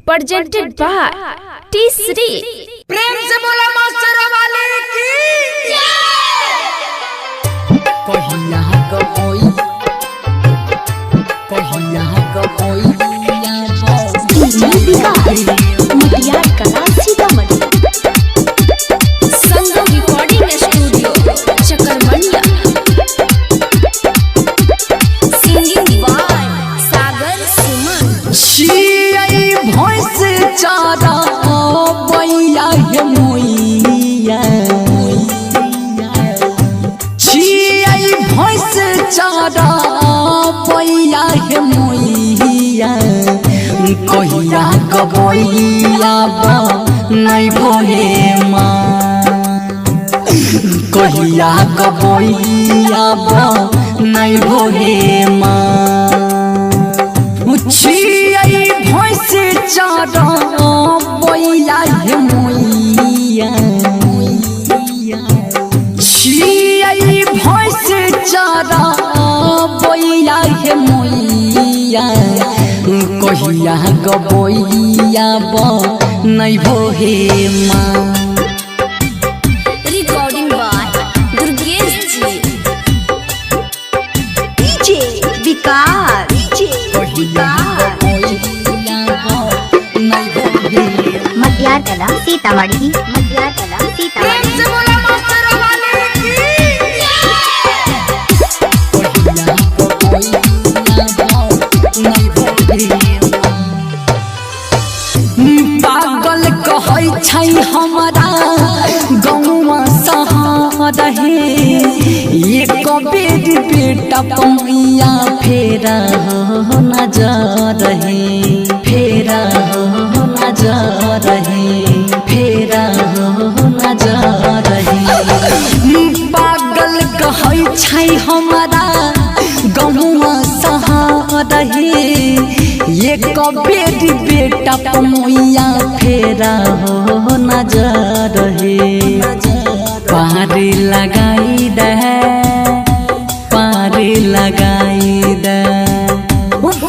presented by T3। प्रेम से बोला master वाले की कहिया कहोई मटियार कला सीतामढ़ी। संगम रिकॉर्डिंग स्टूडियो चकरमंडिया। सिंगिंग बाय सागर सुमन। छियै भैंस चारा बैया हे मोइया छियै भैंस चारा बैया हे मोइया कहिया गबैया नहीं भोले माँ कहिया गबैया नहीं भोले माँ छियै भैंस चारा बैया हे मोइया छियै भैंस चारा बैया हे मोइया कहिया गबैया नहीं भोहे माँ। रिकॉर्डिंग बाय दुर्गेश जी। डीजे विकास कहिया गबैया नहीं भोहे मटियार कला सीतामढ़ी। प्रेम से बोला मास्टर वाले की कहिया गबैया नहीं भोहे पागल कहै छै हमरा गौवा सहार हे एक बेर बेटा पमैया फेरा हो नजर हे फेरा हो नजर हे फेरा हो नजर हे पागल कहै छै हमरा गौवा सहार हे एक बेर बेटा पमैया फेरा हो नजर हे पारी लगाई दे पारी लगाई दे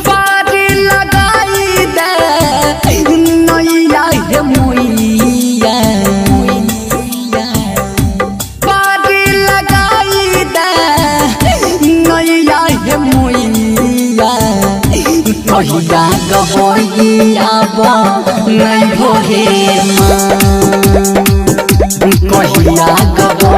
पारी लगाई दे नैया हे मोइया पारी लगाई दे नैया हे मोइया कहिया गबैया नहीं भोहे माँ कहिया गबैया